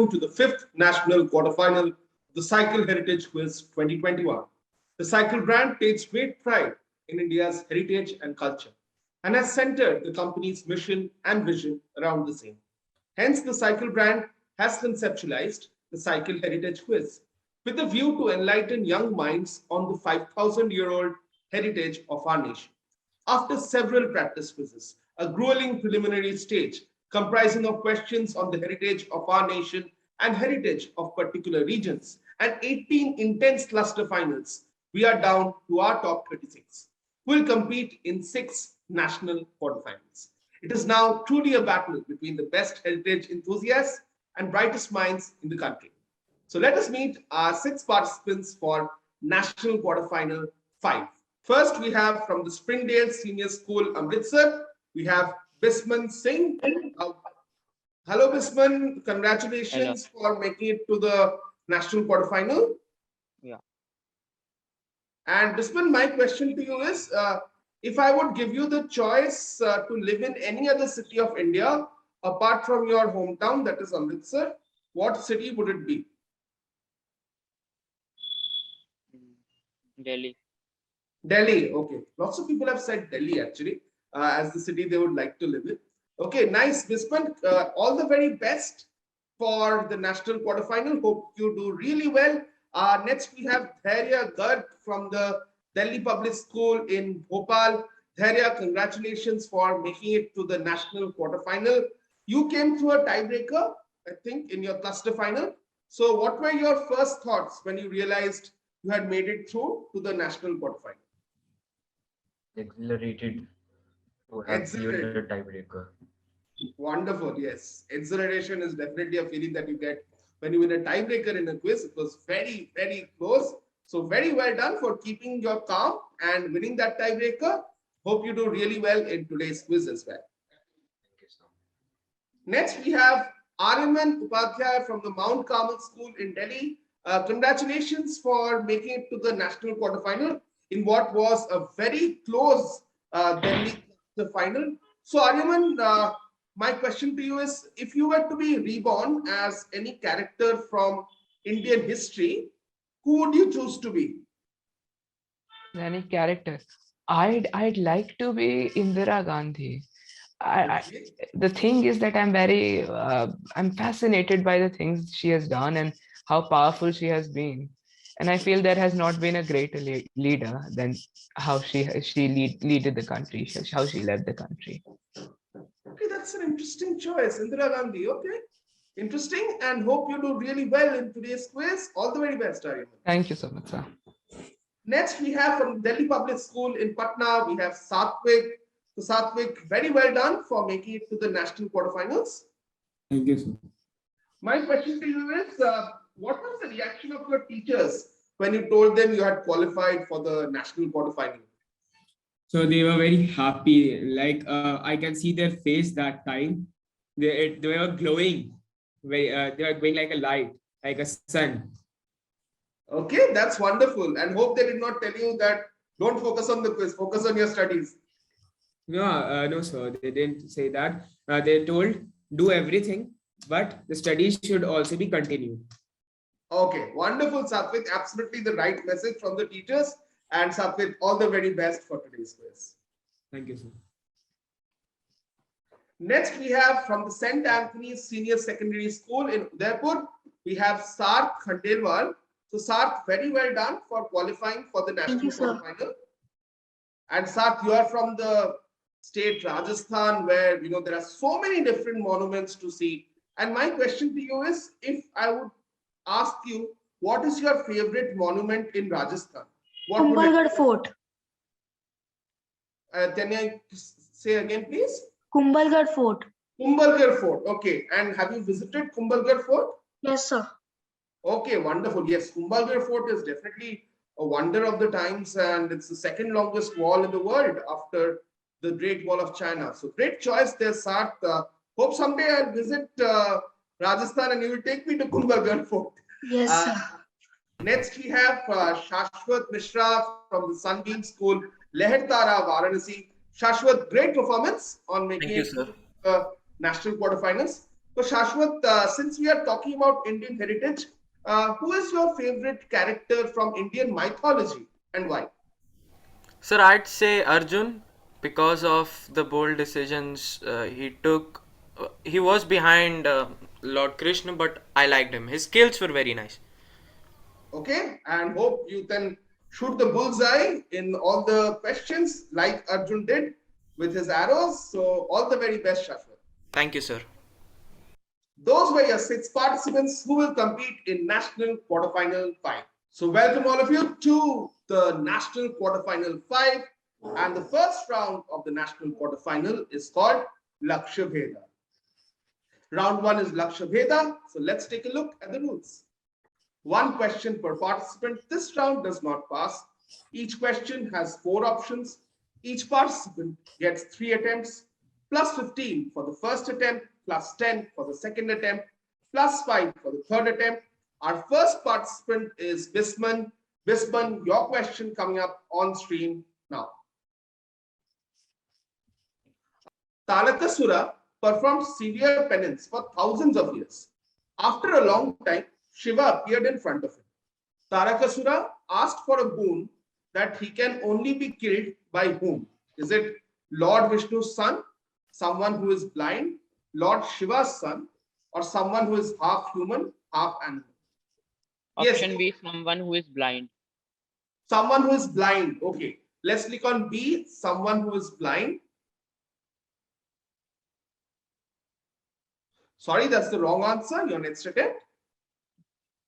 you to the 5th National Quarterfinal of the Cycle Heritage Quiz 2021. The cycle brand takes great pride in India's heritage and culture and has centered the company's mission and vision around the same. Hence, the cycle brand has conceptualized the Cycle Heritage Quiz with a view to enlighten young minds on the 5,000-year-old heritage of our nation. After several practice quizzes, a grueling preliminary stage comprising of questions on the heritage of our nation and heritage of particular regions, and 18 intense cluster finals, we are down to our top 36. We'll compete in 6 national quarterfinals. It is now truly a battle between the best heritage enthusiasts and brightest minds in the country. So let us meet our 6 participants for National Quarterfinal 5. First, we have from the Springdale Senior School, Amritsar, we have Bisman Singh. Hello, Bisman. Congratulations for making it to the National Quarterfinal. Yeah. And Bisman, my question to you is, if I would give you the choice to live in any other city of India, apart from your hometown, that is Amritsar, what city would it be? Delhi. Delhi, okay. Lots of people have said Delhi actually, as the city they would like to live in. Okay, nice, Bisman. All the very best for the national quarterfinal. Hope you do really well. Next, we have Dhairya Garg from the Delhi Public School in Bhopal. Dhairya, congratulations for making it to the national quarterfinal. You came through a tiebreaker, I think, in your cluster final. So what were your first thoughts when you realized you had made it through to the national quarterfinal? Exhilarated to have cleared the tiebreaker. Wonderful, yes. Exhilaration is definitely a feeling that you get when you win a tiebreaker in a quiz. It was very, very close. So very well done for keeping your calm and winning that tiebreaker. Hope you do really well in today's quiz as well. Thank you so much. Next, we have Aryaman Upadhyay from the Mount Carmel School in Delhi. Congratulations for making it to the national quarterfinal in what was a very close Delhi final. So Aryaman, my question to you is, if you were to be reborn as any character from Indian history, who would you choose to be? Any character? I'd like to be Indira Gandhi. The thing is that I'm fascinated by the things she has done and how powerful she has been. And I feel there has not been a greater leader than how she leaded the country, how she led the country. Okay, that's an interesting choice, Indira Gandhi. Okay, interesting, and hope you do really well in today's quiz. All the very best, Aryaman. Thank you so much, sir. Next, we have from Delhi Public School in Patna, we have Satwik. So Satwik, very well done for making it to the national quarterfinals. Thank you, sir. My question to you is, what was the reaction of your teachers when you told them you had qualified for the national quarterfinal? So they were very happy. Like I can see their face that time. They were glowing. They were going like a light, like a sun. Okay, that's wonderful. And hope they did not tell you that don't focus on the quiz, focus on your studies. No, no, sir. They didn't say that. They told do everything, but the studies should also be continued. Okay, wonderful, Satwik. Absolutely the right message from the teachers. And Satwik, all the very best for today's quiz. Thank you, sir. Next, we have from the St. Anthony's Senior Secondary School in Udaipur, we have Sarth Khandelwal. So Sarth, very well done for qualifying for the national quarterfinal. And Sarth, you are from the state Rajasthan, where there are so many different monuments to see. And my question to you is, if I would ask you, what is your favorite monument in Rajasthan? Kumbhalgarh Fort. Can I say again, please? Kumbhalgarh Fort. Kumbhalgarh Fort. Okay. And have you visited Kumbhalgarh Fort? Yes, sir. Okay, wonderful. Yes, Kumbhalgarh Fort is definitely a wonder of the times, and it's the second longest wall in the world after the Great Wall of China. So great choice there, Sarth. Hope someday I'll visit Rajasthan and you will take me to Kumbhalgarh Fort. Yes, sir. Next, we have Shashwat Mishra from the Sunbeam School, Lehertara, Varanasi. Shashwat, great performance on making it to the national quarterfinals. So Shashwat, since we are talking about Indian heritage, who is your favorite character from Indian mythology and why? Sir, I'd say Arjun because of the bold decisions he took. He was behind Lord Krishna, but I liked him. His skills were very nice. Okay, and hope you can shoot the bullseye in all the questions like Arjun did with his arrows. So all the very best, Shashwat. Thank you, sir. Those were your 6 participants who will compete in National Quarterfinal 5. So welcome all of you to the National Quarterfinal 5. And the first round of the National Quarterfinal is called Lakshya Bheda. Round 1 is Lakshya Bheda. So let's take a look at the rules. 1 question per participant. This round does not pass. Each question has 4 options. Each participant gets 3 attempts, plus 15 for the first attempt, plus 10 for the second attempt, plus 5 for the third attempt. Our first participant is Bisman. Bisman, your question coming up on stream now. Tarakasura performed severe penance for thousands of years. After a long time, Shiva appeared in front of him. Tarakasura asked for a boon that he can only be killed by whom? Is it Lord Vishnu's son, someone who is blind, Lord Shiva's son, or someone who is half human, half animal? Option Yes. B, someone who is blind. Someone who is blind. Okay. Let's click on B, someone who is blind. Sorry, that's the wrong answer. Your next attempt.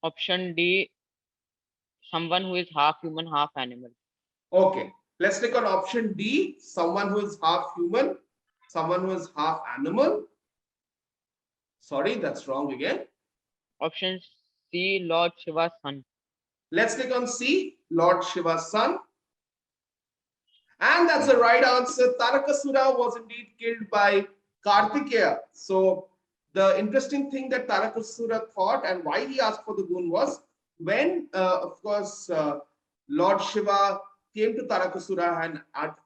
Option D, someone who is half human, half animal. Okay. Let's click on option D, someone who is half human, someone who is half animal. Sorry, that's wrong again. Option C, Lord Shiva's son. Let's click on C, Lord Shiva's son. And that's the right answer. Tarakasura was indeed killed by Kartikeya. So the interesting thing that Tarakasura thought and why he asked for the boon was when, of course, Lord Shiva came to Tarakasura and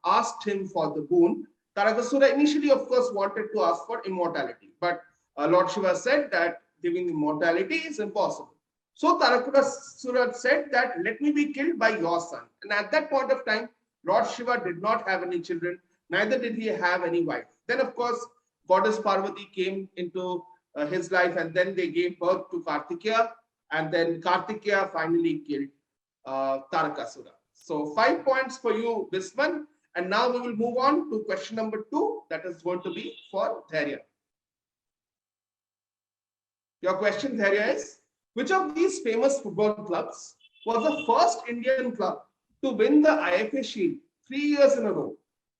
asked him for the boon. Tarakasura initially, of course, wanted to ask for immortality, but Lord Shiva said that giving immortality is impossible. So Tarakasura said that let me be killed by your son. And at that point of time, Lord Shiva did not have any children, neither did he have any wife. Then, of course, Goddess Parvati came into his life, and then they gave birth to Kartikeya, and then Kartikeya finally killed Tarakasura. So 5 points for you, Bisman. And now we will move on to question number 2, that is going to be for Dhairya. Your question, Dhairya, is which of these famous football clubs was the first Indian club to win the IFA Shield 3 years in a row?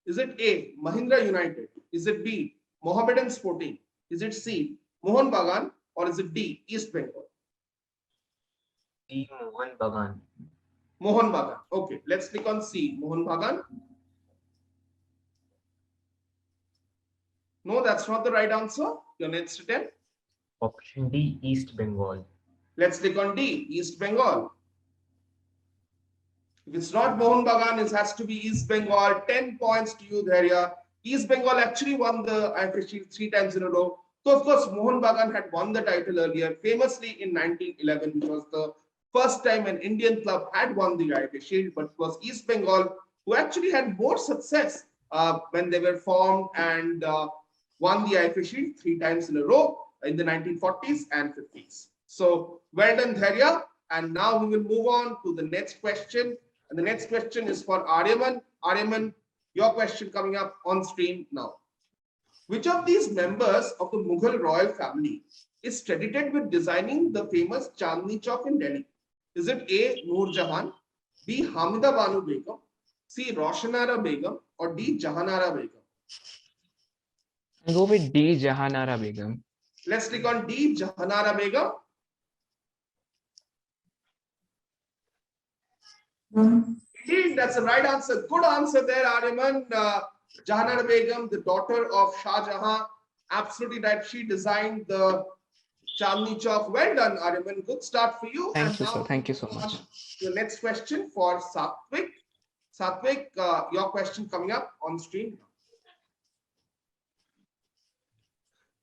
Is it A, Mahindra United? Is it B, Mohammedan Sporting? Is it C, Mohun Bagan? Or is it D, East Bengal? D. Mohan Bagan. Mohun Bagan. Okay, let's click on C, Mohun Bagan. No, that's not the right answer. Your next attempt. Option D. East Bengal. Let's click on D, East Bengal. If it's not Mohun Bagan, it has to be East Bengal. 10 points to you, Dhairya. East Bengal actually won the IFA Shield 3 times in a row. So, of course, Mohun Bagan had won the title earlier, famously in 1911, which was the first time an Indian club had won the IFA Shield, but it was East Bengal who actually had more success when they were formed and won the IFA Shield 3 times in a row in the 1940s and 50s. So, well done, Dhairya. And now we will move on to the next question. And the next question is for Aryaman. Aryaman, your question coming up on screen now. Which of these members of the Mughal royal family is credited with designing the famous Chandni Chowk in Delhi? Is it A, Noor Jahan, B, Hamida Banu Begum, C, Roshanara Begum, or D, Jahanara Begum? I'll go with D, Jahanara Begum. Let's click on D, Jahanara Begum. Indeed, that's the right answer. Good answer there, Aryaman. Jahanara Begum, the daughter of Shah Jahan, absolutely right. She designed the Chandni Chowk. Well done, Aryaman. Good start for you. Thank you, sir. Thank you so much. The next question for Satwik. Satwik, your question coming up on screen.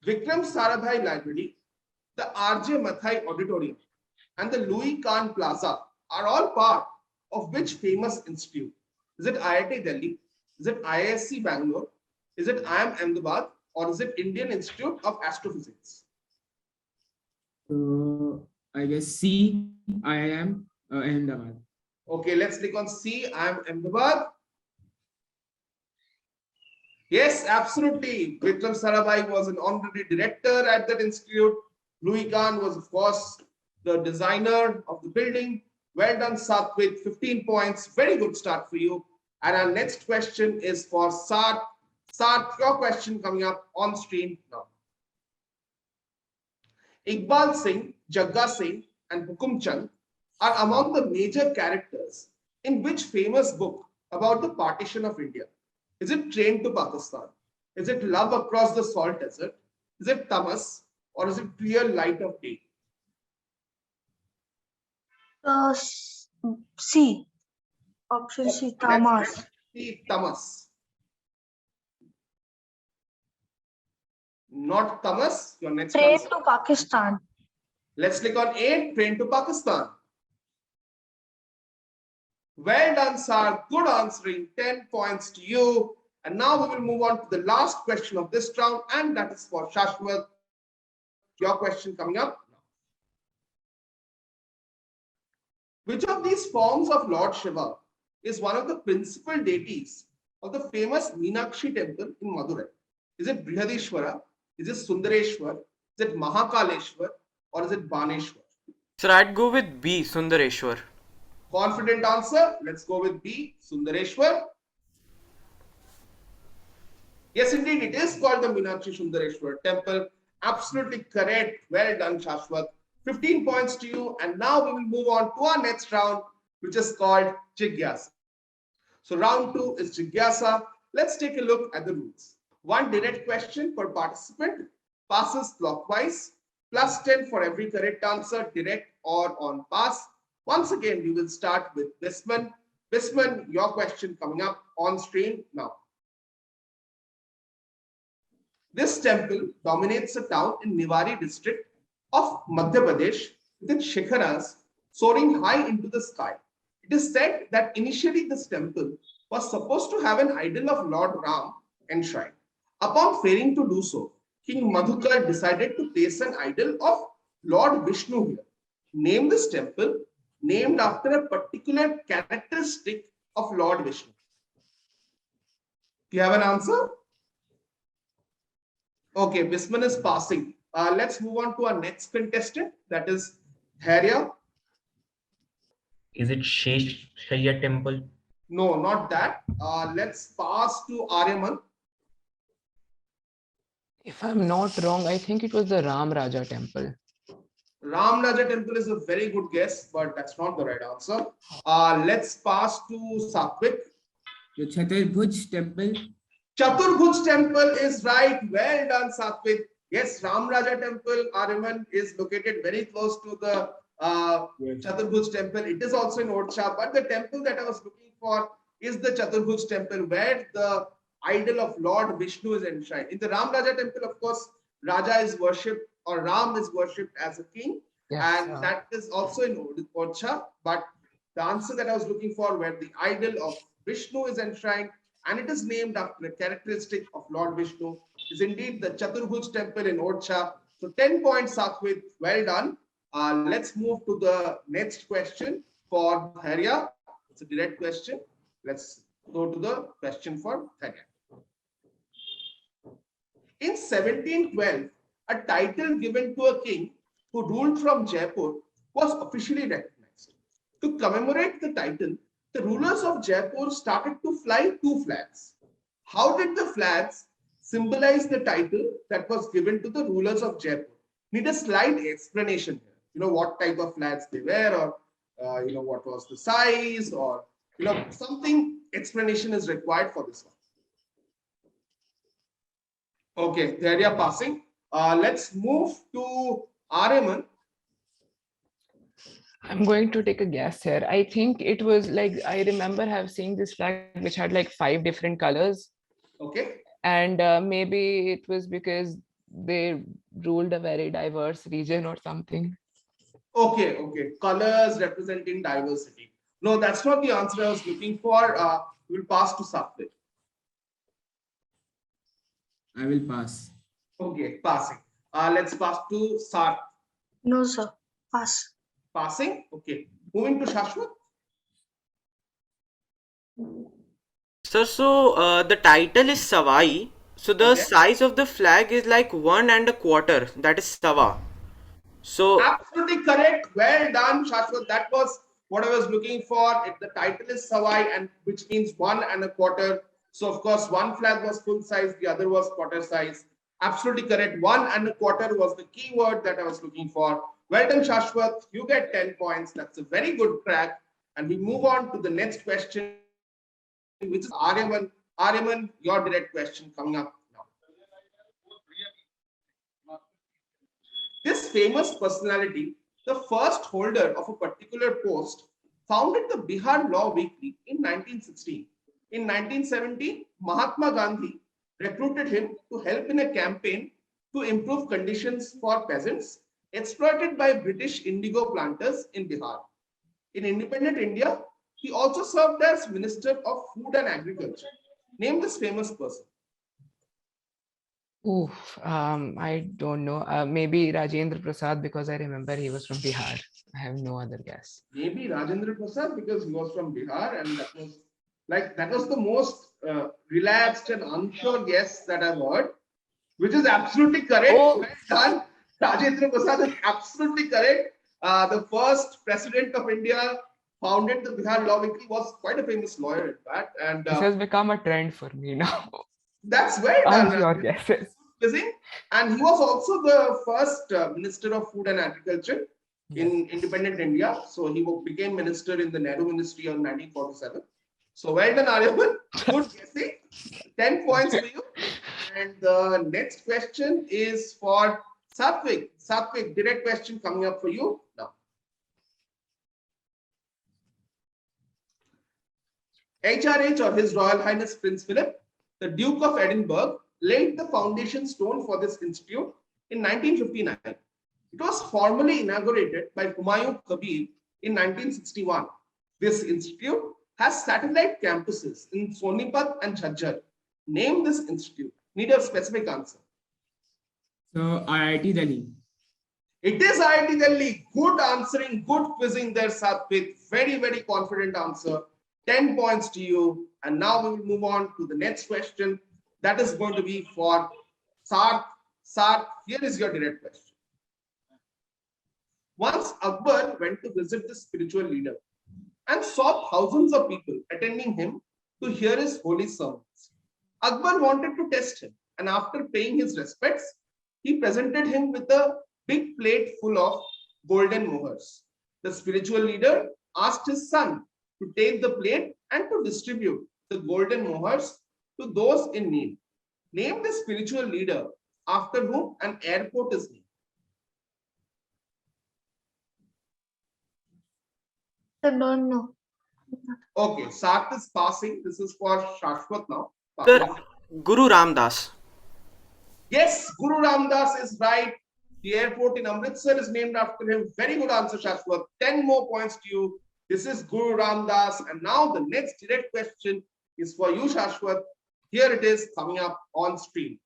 Vikram Sarabhai Library, the R.J. Mathai Auditorium, and the Louis Kahn Plaza are all part of which famous institute? Is it IIT Delhi? Is it IISc Bangalore? Is it IIM Ahmedabad? Or is it Indian Institute of Astrophysics? So I guess C, IIM Ahmedabad. Okay, let's click on C, IIM Ahmedabad. Yes, absolutely. Vikram Sarabhai was an honorary director at that institute. Louis Kahn was, of course, the designer of the building. Well done, Satwik. 15 points. Very good start for you. And our next question is for Sat. Sat, your question coming up on screen now. Iqbal Singh, Jagga Singh, and Hukum Chand are among the major characters in which famous book about the partition of India? Is it Train to Pakistan? Is it Love Across the Salt Desert? Is it Tamas? Or is it Clear Light of Day? C. Option C. Tamas. See Tamas. Not Tamas. Your next Train answer. to Pakistan. Let's click on 8. Train to Pakistan. Well done, sir. Good answering. 10 points to you. And now we will move on to the last question of this round, and that is for Shashwat. Your question coming up. Which of these forms of Lord Shiva is one of the principal deities of the famous Meenakshi temple in Madurai? Is it Brihadishwara? Is it Sundareshwar? Is it Mahakaleshwar? Or is it Baneshwar? Sir, I'd go with B, Sundareshwar. Confident answer. Let's go with B, Sundareshwar. Yes, indeed, it is called the Meenakshi Sundareshwar temple. Absolutely correct. Well done, Shashwat. 15 points to you. And now we will move on to our next round, which is called Jigyasa. So round 2 is Jigyasa. Let's take a look at the rules. One direct question per participant, passes clockwise, plus 10 for every correct answer, direct or on pass. Once again, we will start with Bisman. Bisman, your question coming up on screen now. This temple dominates a town in Niwari district of Madhya Pradesh with its shikharas soaring high into the sky. It is said that initially this temple was supposed to have an idol of Lord Ram enshrined. Upon failing to do so, King Madhukar decided to place an idol of Lord Vishnu here. Name this temple named after a particular characteristic of Lord Vishnu. Do you have an answer? Okay, Bisman is passing. Let's move on to our next contestant, that is Dhairya. Is it Sheshaya temple? No, not that. Let's pass to Aryaman. If I'm not wrong, I think it was the Ram Raja temple. Ram Raja temple is a very good guess, but that's not the right answer. Let's pass to Satwik. The Chaturbhuj temple. Chaturbhuj temple is right. Well done, Satwik. Yes, Ram Raja temple, Aryaman, is located very close to the Chaturbhuj temple. It is also in Odisha, but the temple that I was looking for is the Chaturbhuj temple, where the idol of Lord Vishnu is enshrined. In the Ram Raja temple, of course, Raja is worshipped, or Ram is worshipped as a king, and that is also in Odisha. But the answer that I was looking for, where the idol of Vishnu is enshrined, and it is named after a characteristic of Lord Vishnu, is indeed the Chaturbhuj temple in Odisha. So 10 points, Satwik. Well done. Let's move to the next question for Dhairya. It's a direct question. Let's go to the question for Dhairya. In 1712, a title given to a king who ruled from Jaipur was officially recognized. To commemorate the title, the rulers of Jaipur started to fly 2 flags. How did the flags symbolize the title that was given to the rulers of Jaipur? Need a slight explanation here. You know what type of flags they were, or you know what was the size, or you know something explanation is required for this one. Okay, the area passing. Let's move to Aryaman. I'm going to take a guess here. I think it was like, I remember have seen this flag which had like 5 different colors. Okay. And maybe it was because they ruled a very diverse region or something. Okay, okay. Colors representing diversity. No, that's not the answer I was looking for. We'll pass to Satwik. I will pass. Okay, passing. Let's pass to Sarth. No, sir. Pass. Passing. Okay. Moving to Shashwat. Sir, so the title is Savai. So the Okay. size of the flag is like 1 1/4. That is Sawa. So Absolutely correct. Well done, Shashwat. That was what I was looking for. If the title is Savai, and which means 1 1/4. So of course, one flag was full size, the other was quarter size. Absolutely correct. 1 1/4 was the key word that I was looking for. Well done, Shashwat. You get 10 points. That's a very good crack. And we move on to the next question, which is Aryaman. Aryaman, your direct question coming up now. This famous personality, the first holder of a particular post, founded the Bihar Law Weekly in 1916. In 1970, Mahatma Gandhi recruited him to help in a campaign to improve conditions for peasants exploited by British indigo planters in Bihar. In independent India, he also served as Minister of Food and Agriculture. Name this famous person. Oof, I don't know. Maybe Rajendra Prasad, because I remember he was from Bihar. I have no other guess. Maybe Rajendra Prasad because he was from Bihar, and that was the most relaxed and unsure guess that I've heard, which is absolutely correct. Oh. Well done. Rajendra Prasad is absolutely correct. The first president of India founded the Bihar Law Weekly, was quite a famous lawyer, in fact, and This has become a trend for me now. that's well done. All your guesses. And he was also the first Minister of Food and Agriculture in independent India. So he became minister in the Nehru Ministry in 1947. So well done, Aryaman. Good guessing. 10 points for you. And the next question is for Satwik. Satwik, direct question coming up for you now. HRH, or His Royal Highness Prince Philip, the Duke of Edinburgh, laid the foundation stone for this institute in 1959. It was formally inaugurated by Humayun Kabir in 1961. This institute has satellite campuses in Sonipat and Jhajjar. Name this institute. Need a specific answer. So IIT Delhi. It is IIT Delhi. Good answering, good quizzing there, Satwik. Very, very confident answer. 10 points to you. And now we will move on to the next question. That is going to be for Sarth. Sarth, here is your direct question. Once Akbar went to visit the spiritual leader and saw thousands of people attending him to hear his holy sermons. Akbar wanted to test him, and after paying his respects, he presented him with a big plate full of golden mohurs. The spiritual leader asked his son to take the plate and to distribute the golden mohurs to those in need. Name the spiritual leader after whom an airport is named. I don't know. Okay, Sarth is passing. This is for Shashwat now. sir, Guru Ramdas. Yes, Guru Ramdas is right. The airport in Amritsar is named after him. Very good answer, Shashwat. 10 more points to you. This is Guru Ramdas. And now the next direct question is for you, Shashwat. Here it is coming up on screen.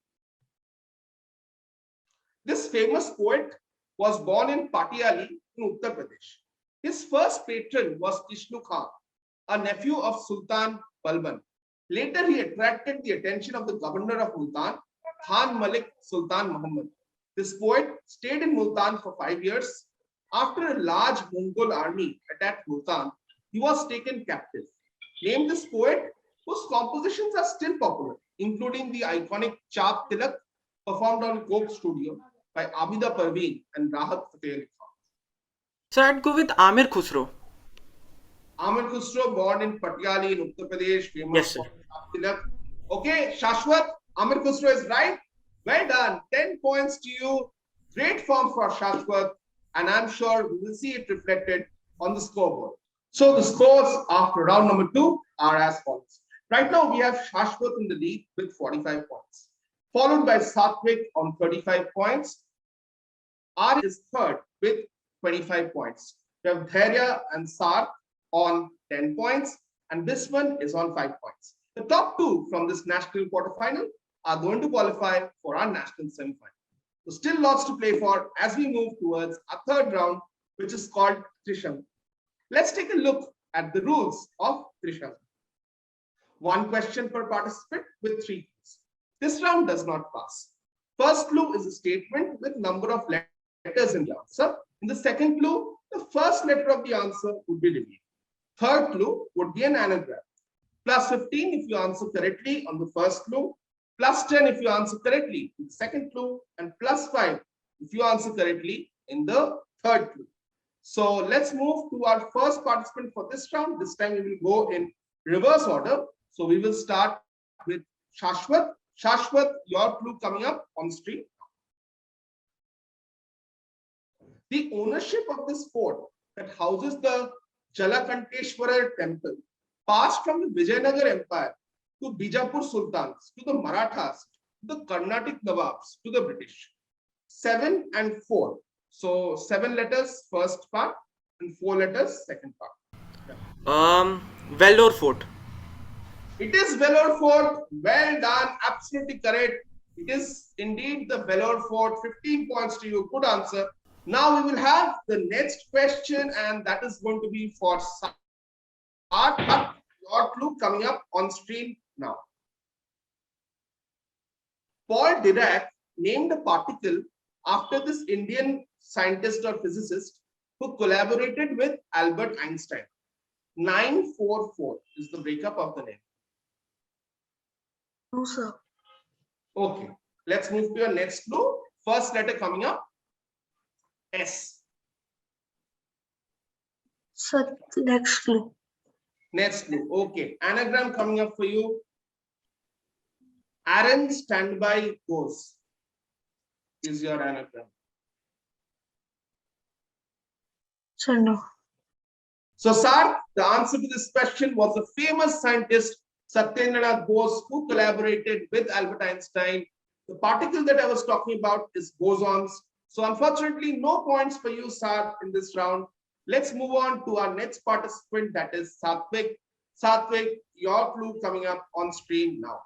This famous poet was born in Patiali in Uttar Pradesh. His first patron was Kishnu Khan, a nephew of Sultan Balban. Later, he attracted the attention of the governor of Multan, Khan Malik Sultan Muhammad. This poet stayed in Multan for 5 years. After a large Mongol army attacked Multan, he was taken captive. Name this poet whose compositions are still popular, including the iconic Chap Tilak performed on Coke Studio by Abida Parveen and Rahat Fateh Ali Khan. So I'd go with Amir Khusro. Amir Khusro, born in Patiali in Uttar Pradesh, famous Yes, sir. for Chap Tilak. Okay, Shashwat, Amir Khusro is right. Well done. 10 points to you. Great form for Shashwat. And I'm sure we will see it reflected on the scoreboard. So the scores after round number 2 are as follows. Right now, we have Shashwat in the lead with 45 points. followed by Satwik on 35 points. R is third with 25 points. We have Dhairya and Sark on 10 points, and this one is on 5 points. The top two from this national quarterfinal are going to qualify for our national semi-final. So still lots to play for as we move towards our third round, which is called Trisham. Let's take a look at the rules of Trisham. One question per participant with 3 clues. This round does not pass. First clue is a statement with number of letters in the answer. In the second clue, the first letter of the answer would be revealed. Third clue would be an anagram. Plus 15 if you answer correctly on the first clue, plus 10 if you answer correctly in the second clue, and plus 5 if you answer correctly in the third clue. So let's move to our first participant for this round. This time we will go in reverse order. So we will start with Shashwat. Shashwat, your clue coming up on screen. The ownership of this fort that houses the Jalakanteshwara temple passed from the Vijayanagar Empire to Bijapur Sultans, to the Marathas, to the Carnatic Nawabs, to the British. 7 and 4. So 7 letters first part and 4 letters second part. Vellore Fort. It is Vellore Fort. Well done. Absolutely correct. It is indeed the Vellore Fort. 15 points to you. Good answer. Now we will have the next question, and that is going to be for Sark. Your clue coming up on screen now. Paul Dirac named a particle after this Indian scientist or physicist who collaborated with Albert Einstein. 944 is the breakup of the name. No, sir. Okay, let's move to your next clue. First letter coming up, S. Sir, next clue. Next clue. Okay, anagram coming up for you. Aaron standby goes is your anagram. Sir, no. So, Sark, the answer to this question was the famous scientist Satyendranath Bose, who collaborated with Albert Einstein. The particle that I was talking about is bosons. So, unfortunately, no points for you, Sark, in this round. Let's move on to our next participant, that is Satwik. Satwik, your clue coming up on screen now.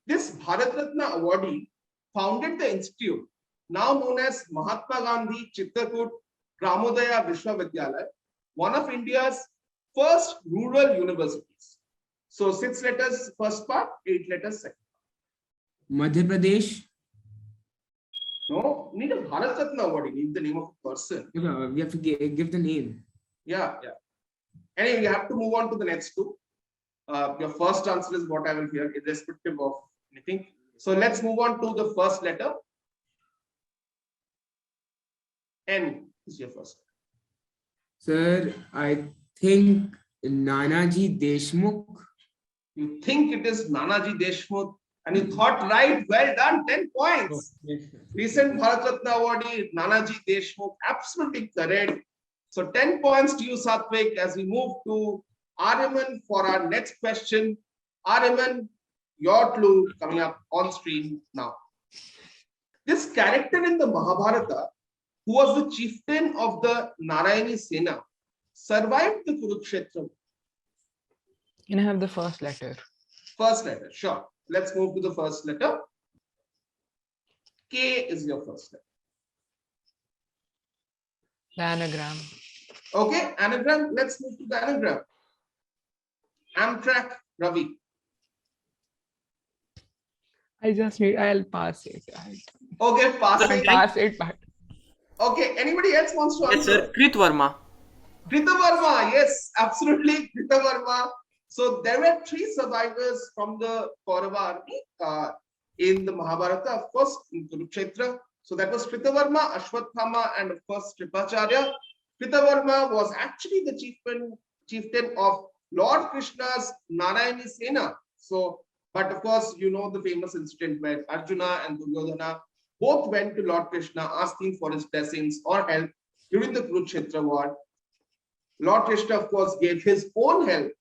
This Bharat Ratna awardee founded the institute, now known as Mahatma Gandhi Chitrakoot Gramodaya Vishwavidyalaya, one of India's first rural universities. So 6 letters first part, 8 letters second part. Madhya Pradesh. No, need a Bharat Ratna awardee, need the name of a person. We have to give the name. Yeah. Anyway, you have to move on to the next two. Your first answer is what I will hear, irrespective of anything. So let's move on to the first letter. N is your first. Sir, I think Nanaji Deshmukh. You think it is Nanaji Deshmukh, and you thought right. Well done, 10 points. Recent Bharat Ratna awardee Nanaji Deshmukh, absolutely correct. So 10 points to you, Satwik, as we move to Ariman for our next question. Ariman, your clue coming up on screen now. This character in the Mahabharata, who was the chieftain of the Narayani Sena, survived the Kurukshetra. Can I have the first letter? First letter, sure. Let's move to the first letter. K is your first letter. The anagram. Okay, anagram. Let's move to the anagram. Amtrak, Ravi. I'll pass it. Okay, passing. Pass it back. Okay, anybody else wants to Yes, answer? sir. Krit Verma. Krita Verma, yes, absolutely, Krita Verma. So there were 3 survivors from the Kaurava army in the Mahabharata, of course, in Kurukshetra. So that was Krita Verma, Ashwathama, and of course Kripacharya. Krita Verma was actually the chieftain of Lord Krishna's Narayani Sena. So, but of course, you know the famous incident where Arjuna and Duryodhana both went to Lord Krishna asking for his blessings or help during the Kurukshetra war. Lord Krishna, of course, gave his own help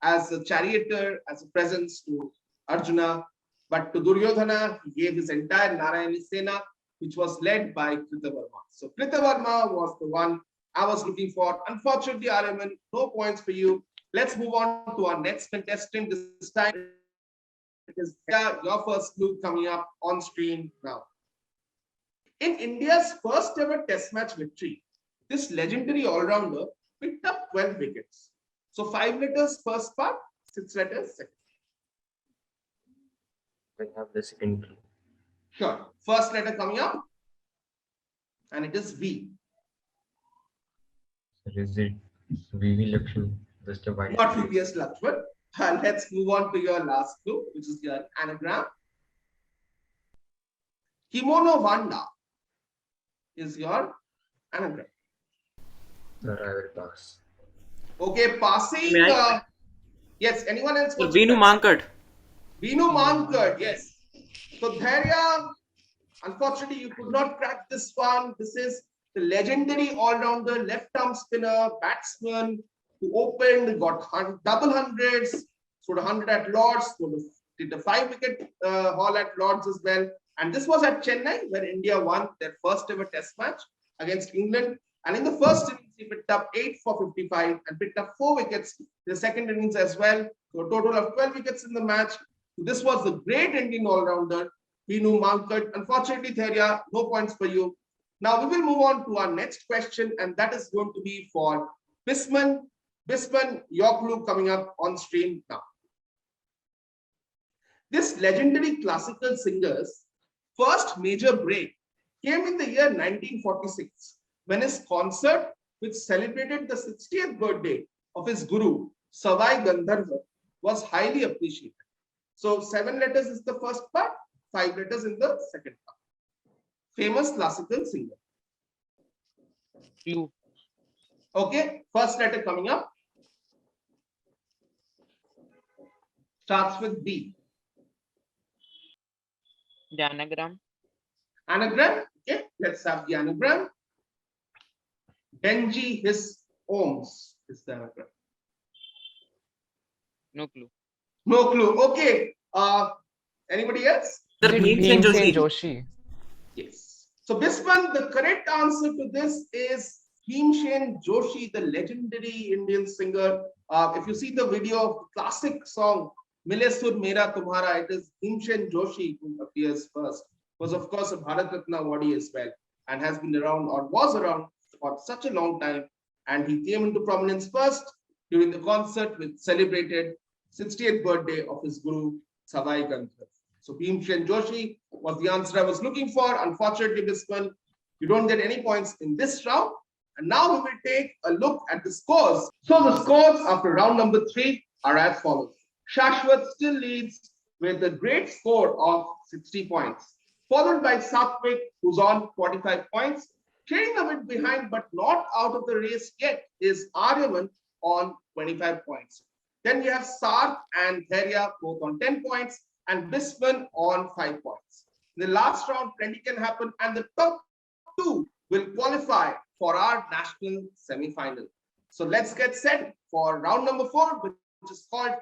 as a charioteer, as a presence to Arjuna. But to Duryodhana, he gave his entire Narayani Sena, which was led by Kritavarma. So Kritavarma was the one I was looking for. Unfortunately, Araman, no points for you. Let's move on to our next contestant. This time it is your first clue coming up on screen now. In India's first ever test match victory, this legendary all-rounder picked up 12 wickets. So 5 letters first part, 6 letters second. I have the second clue. Sure. First letter coming up, and it is V. Sir, is it VV Lakshmi? Just a while. Not VPS Lakshman. Let's move on to your last clue, which is your anagram. Kimono Vanda is your anagram. Sir, I will pass. Okay, passing. May I- Yes, anyone else? Sir, Veenu Mankad. Veenu Mankad, yes. So Dhairya, unfortunately, you could not crack this one. This is the legendary all-rounder, left-arm spinner, batsman who opened, got double hundreds, scored 100 at Lords, did the 5-wicket haul at Lords as well. And this was at Chennai, where India won their first ever test match against England. And in the first innings, he picked up 8 for 55 and picked up 4 wickets in the second innings as well. So a total of 12 wickets in the match. So this was the great Indian all-rounder, Veenu Mankad. Unfortunately, Dhairya, no points for you. Now we will move on to our next question, and that is going to be for Bisman. Bisman, your clue coming up on screen now. This legendary classical singer's first major break came in the year 1946, when his concert, which celebrated the 60th birthday of his guru, Savai Gandharva, was highly appreciated. So 7 letters is the first part, 5 letters in the second part. Famous classical singer. Clue. Okay, first letter coming up. Starts with B. The anagram. Anagram. Okay, let's have the anagram. Benji his ohms is the anagram. No clue. No clue. Okay. Anybody else? Sir, Is it Bhimsen Bhimsen Joshi. Joshi? Yes. So Bisman, the correct answer to this is Bhimsen Joshi, the legendary Indian singer. If you see the video of the classic song Mile Sur Mera Tumhara, it is Bhimsen Joshi who appears first. Was of course a Bharat Ratna awardee as well, and has been around or was around for such a long time. And he came into prominence first during the concert which celebrated 60th birthday of his guru Savai Gandharva. So Bhimsen Joshi was the answer I was looking for. Unfortunately, Bisman, you don't get any points in this round. And now we will take a look at the scores. So the scores after round number 3 are as follows. Shashwat still leads with a great score of 60 points, followed by Satwik, who's on 45 points. Trailing a bit behind, but not out of the race yet, is Aryaman on 25 points. Then we have Sarth and Dhairya both on 10 points, and Bisman on 5 points. In the last round, plenty can happen, and the top 2 will qualify for our national semi-final. So let's get set for round number 4, which is called.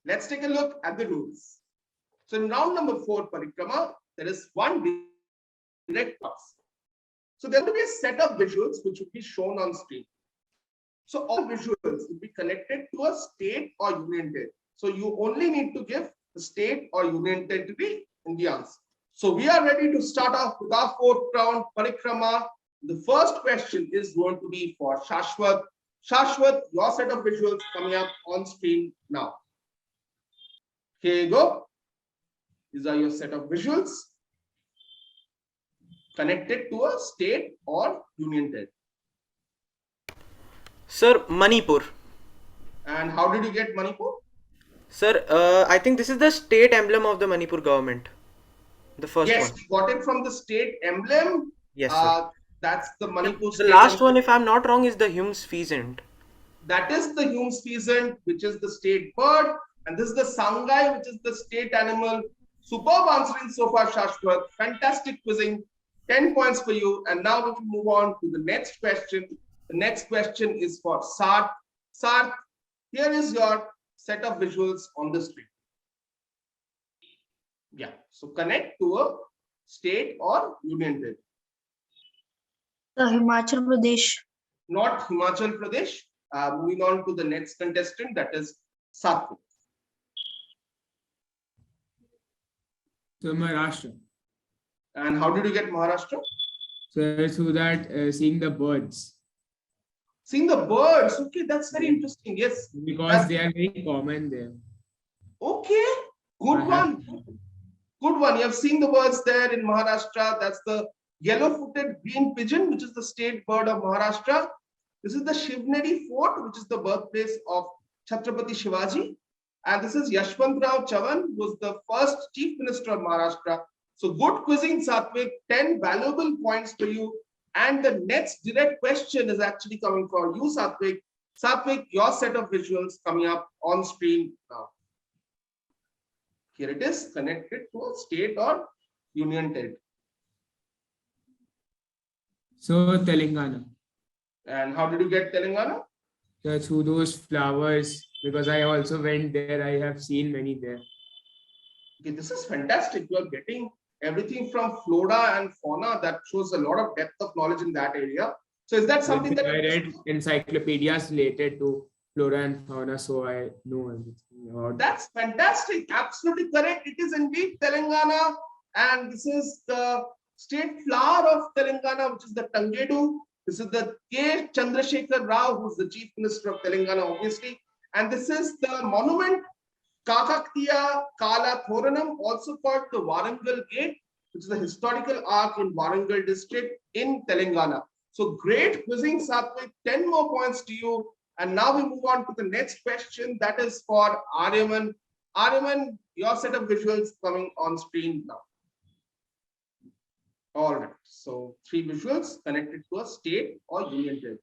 Let's take a look at the rules. So in round number 4, Parikrama, there is one direct pass. So there will be a set of visuals which will be shown on screen. So all visuals will be connected to a state or union territory. So you only need to give the state or union territory in the answer. So we are ready to start off with our 4th round, Parikrama. The first question is going to be for Shashwat. Shashwat, your set of visuals coming up on screen now. Here you go. These are your set of visuals connected to a state or union territory. Sir, Manipur. And how did you get Manipur? Sir, I think this is the state emblem of the Manipur government. The first Yes, one. we got it from the state emblem. Yes, sir. That's the Manipur The state last emblem. one, if I'm not wrong, is the Hume's pheasant. That is the Hume's pheasant, which is the state bird. And this is the Sangai, which is the state animal. Superb answering so far, Shashwat. Fantastic quizzing. 10 points for you. And now we will move on to the next question. The next question is for Sarth. Sarth, here is your set of visuals on the screen. Yeah. So connect to a state or union territory. Himachal Pradesh. Not Himachal Pradesh. Moving on to the next contestant, that is Satwik. So Maharashtra. And how did you get Maharashtra? So through that, seeing the birds, Seeing the birds. Okay, that's very interesting. Yes. because they are very common there. Okay. Good I have- one. Good one. You have seen the birds there in Maharashtra. That's the yellow-footed green pigeon, which is the state bird of Maharashtra. This is the Shivneri Fort, which is the birthplace of Chhatrapati Shivaji. And this is Yashwantrao Chavan, who was the first chief minister of Maharashtra. So good quizzing, Satwik. 10 valuable points for you. And the next direct question is actually coming for you, Satwik. Satwik, your set of visuals coming up on screen now. Here it is, connected to a state or union territory. So Telangana. And how did you get Telangana? So through those flowers, because I also went there, I have seen many there. Okay, this is fantastic. You are getting everything from flora and fauna. That shows a lot of depth of knowledge in that area. So is that something that I read encyclopedias related to flora and fauna, so I know everything about that. That's fantastic. Absolutely correct. It is indeed Telangana. And this is the state flower of Telangana, which is the Tangedu. This is the K. Chandrasekhar Rao, who's the chief minister of Telangana, obviously. And this is the monument Kakatiya Kala Thoranam, also called the Warangal Gate, which is the historical arc in Warangal district in Telangana. So great quizzing, Satwik. 10 more points to you. And now we move on to the next question. That is for Aryaman. Aryaman, your set of visuals coming on screen now. All right. So 3 visuals connected to a state or union territory.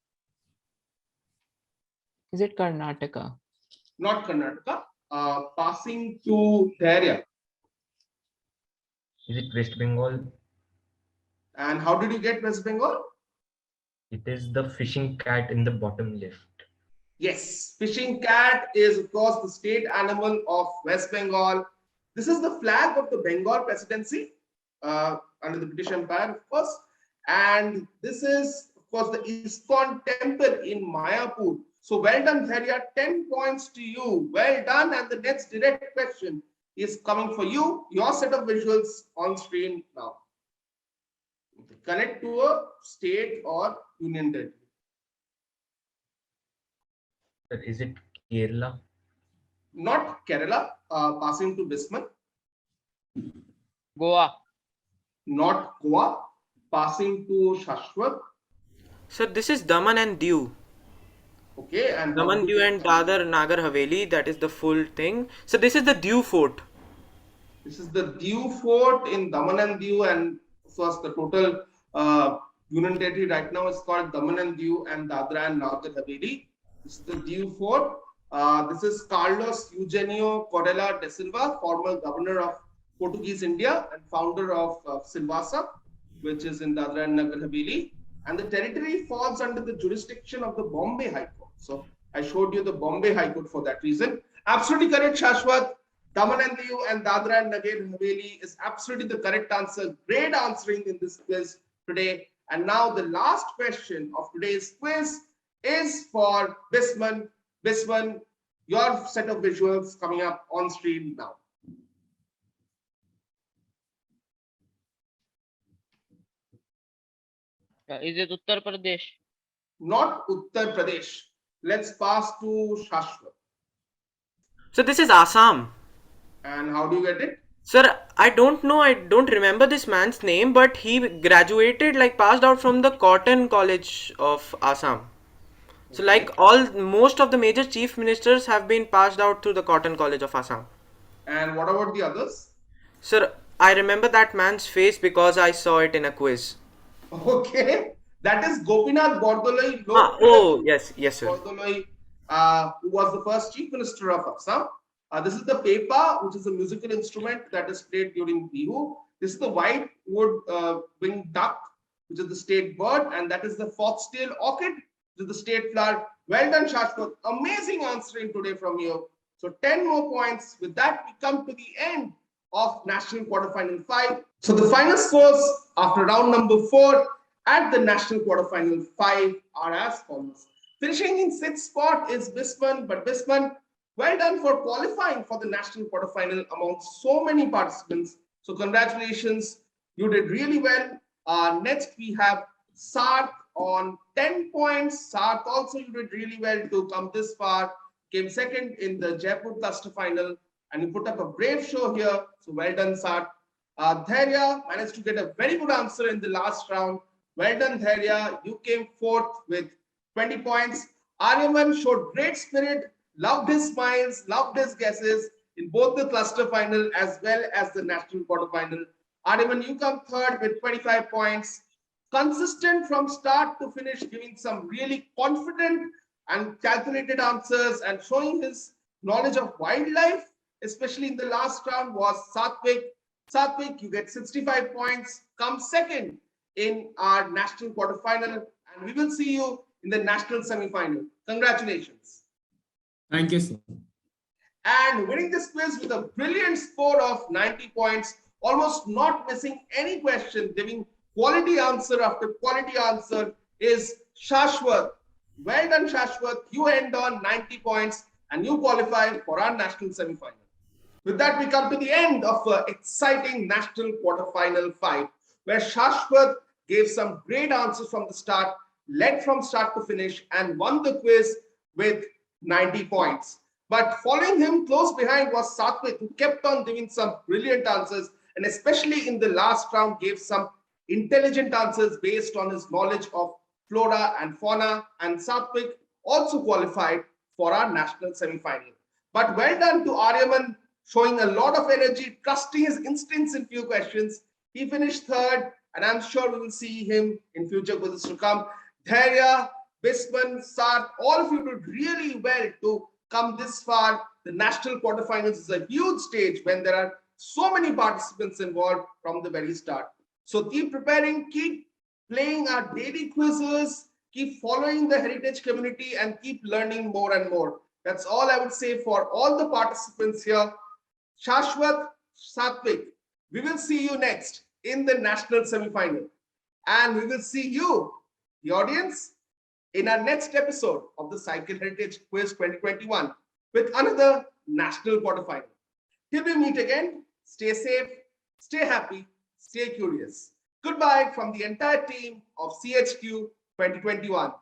Is it Karnataka? Not Karnataka. Passing to the area. Is it West Bengal? And how did you get West Bengal? It is the fishing cat in the bottom left. Yes, fishing cat is of course the state animal of West Bengal. This is the flag of the Bengal presidency under the British Empire, of course. And this is, of course, the ISKCON temple in Mayapur. So well done, Dharia. 10 points to you. Well done. And the next direct question is coming for you. Your set of visuals on screen now. Connect to a state or union territory. Sir, is it Kerala? Not Kerala. Passing to Bisman. Goa. Not Goa. Passing to Shashwat. So this is Daman and Diu. Okay. And Daman, Diu and Dadar Nagar Haveli, that is the full thing. So this is the Diu fort. This is the Diu fort in Daman and Diu, and of course the total union territory right now is called Daman and Diu and Dadra and Nagar Haveli. This is the Diu fort. This is Carlos Eugenio Corella de Silva, former governor of Portuguese India and founder of Silvassa, which is in Dadra and Nagar Haveli. And the territory falls under the jurisdiction of the Bombay High Court. So I showed you the Bombay High Court for that reason. Absolutely correct, Shashwat. Daman and Diu and Dadra and Nagar Haveli is absolutely the correct answer. Great answering in this quiz today. And now the last question of today's quiz is for Bisman. Bisman, your set of visuals coming up on screen now. Is it Uttar Pradesh? Not Uttar Pradesh. Let's pass to Shashwat. So this is Assam. And how do you get it? Sir, I don't know, I don't remember this man's name, but he graduated, like passed out from the Cotton College of Assam. So like most of the major chief ministers have been passed out through the Cotton College of Assam. And what about the others? Sir, I remember that man's face because I saw it in a quiz. Okay, that is Gopinath Bordoloi. Oh, yes, yes, sir. Bordoloi, who was the first chief minister of Assam. This is the pepa, which is a musical instrument that is played during Bihu. This is the white wood winged duck, which is the state bird, and that is the foxtail orchid, which is the state flower. Well done, Shashwat. Amazing answering today from you. So 10 more points. With that, we come to the end of National Quarterfinal 5. So the final scores after round number 4 at the National Quarterfinal 5 are as follows. Finishing in 6th spot is Bisman, but Bisman, well done for qualifying for the National Quarterfinal among so many participants. So congratulations, you did really well. Next we have Sark on 10 points. Sark also you did really well to come this far. Came second in the Jaipur cluster final and you put up a brave show here. So well done, Sark. Dhairya managed to get a very good answer in the last round. Well done, Dhairya. You came fourth with 20 points. Aryaman showed great spirit, loved his smiles, loved his guesses in both the cluster final as well as the national quarterfinal. Aryaman, you come third with 25 points. Consistent from start to finish, giving some really confident and calculated answers and showing his knowledge of wildlife, especially in the last round, was Satwik. Satwik, you get 65 points, come second in our national quarterfinal, and we will see you in the national semi-final. Congratulations. Thank you, sir. And winning this quiz with a brilliant score of 90 points, almost not missing any question, giving quality answer after quality answer, is Shashwat. Well done, Shashwat. You end on 90 points and you qualify for our national semi-final. With that, we come to the end of an exciting national quarterfinal 5, where Shashwat gave some great answers from the start, led from start to finish, and won the quiz with 90 points. But following him close behind was Satwik, who kept on giving some brilliant answers, and especially in the last round gave some intelligent answers based on his knowledge of flora and fauna. And Satwik also qualified for our national semi-final. But well done to Aryaman, showing a lot of energy, trusting his instincts in few questions. He finished third, and I'm sure we will see him in future quizzes to come. Dhairya, Bisman, Sark, all of you did really well to come this far. The national quarterfinals is a huge stage when there are so many participants involved from the very start. So keep preparing, keep playing our daily quizzes, keep following the heritage community, and keep learning more and more. That's all I would say for all the participants here. Shashwat, Satwik, we will see you next in the national semi-final. And we will see you, the audience, in our next episode of the Cycle Heritage Quiz 2021 with another national quarterfinal. Till we meet again, stay safe, stay happy, stay curious. Goodbye from the entire team of CHQ 2021.